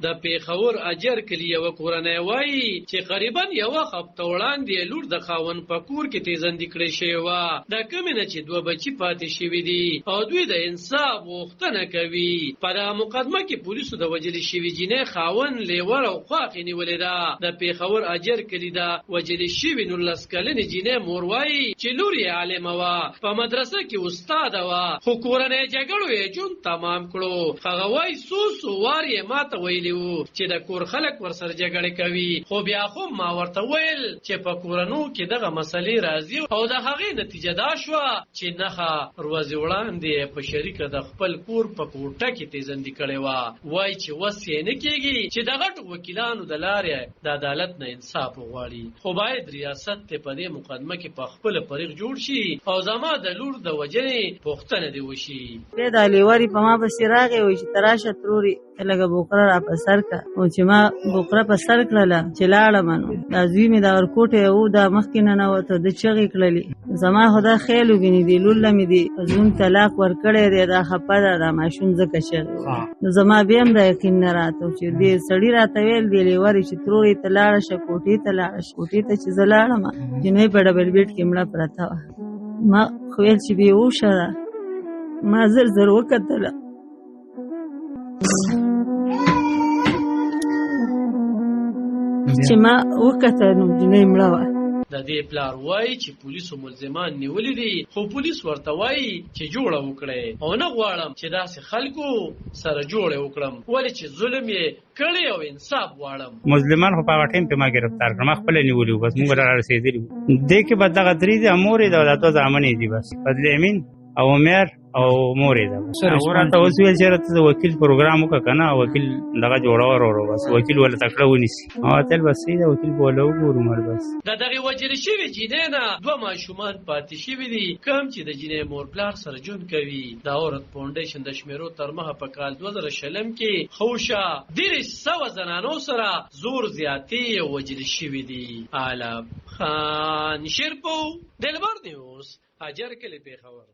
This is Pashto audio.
د پیښور اجر کلی یو کورنۍ وایي چې قریبا یو هفته وړاندې لور د خاوند په کور کې تیزندې کړې شوې وه. د کومې نه چې دوه بچي پاتې شوي دي او دوی د انصاف غوښتنه کوي. په دغه مقدمه کې پولیسو د وژلې شوې جینۍ خاوند لیور او خواښې نیولې ده. د پیښور اجر کلي د وژلې شوې 19 کلنې جینۍ مور وایي چې لور یې عالمه وه، په مدرسه کې استاده وه، خو کورنۍ جګړو یې ژوند تمام کړو. هغه وایي څو وار یې ماته ویلي چې د کور خلک ورسره جګړې کوي، خو بیا خو ما ورته ویل چې په کورنو کې دغه مسلې راځي او د هغې نتیجه دا شوه چې نښه ورځې وړاندې په شریکه د خپل کور په کوټه کې تیزندې کړې وه. وایي چې وس یې نه کېږي چې د غټو وکیلانو د لارې د عدالت نه انصاف وغواړي، خو باید ریاست ته په دې مقدمه کې په خپله فریق جوړ شي او زما د لور د وژنې پوښتنه دې وشي. د لیوري په ما پسې راغی وایي چې ته راشه ترورې لږه بوقره را په سر کړه. او چې ما بوقره په سر کړله چې لاړم نو دا زوی مې د ورکوټې و دا مخکې ننوته، د چغې کړلې. زما خو دا خیال وګینې دی لوله مې دی زوم طلاق ورکړی دی، دا خفه ده دا ماشوم ځکه چغې. نو زما بیا هم دا یقین نه راته چې دې سړي راته ویل دی لیورې چې ترورې ته لاړه شه، کوټې ته لاړه شه. کوټې ته چې زه لاړم جنۍ په ډبل بیډ کې مړه پرته وه. ما خو ویل چې بې هوشه ده. ما زر زر وکتله چې ما وکته نو جنۍ مړه وه. د دې پلار وایي چې پولیسو ملزمان نیولي دي، خو پولیس ورته وایي چې جوړه وکړئ او نه غواړم چې داسې خلکو سره جوړه وکړم، ولې چې ظلم یې کړی او انصاف غواړم. مظلمان خو په هغه ټایم کې ما ګرفتار کړم، ما خپله نیولي وو، بس موږ را رسېدلي وو. دې کې به دغه درې دي، مور یې ده او دا دوه زامن یې دي، بس فضل امین او عمر او مور یې ده. هغه راته اوس ویل چې راته وکیل پروګرام وکړه که نه، وکیل دغه جوړور ورو بس وکیل ورله تکړه ونیسي. تل بس صحیح ده وکیل به ورله وګورو مړ بس. د دغې وژلې شوې جینۍ نه دوه ماشومان پاتې شوي دي، کوم چې د جینۍ مور پلار سره ژوند کوي. د عورت فاونډیشن د شمیرو تر مخه په کال 2020 کې خوشه 100 زنانو سره زور زیاتې وژلې شوي دي. عالم خان شیرپو، دلبر نیوز، اجر کلی پیښور.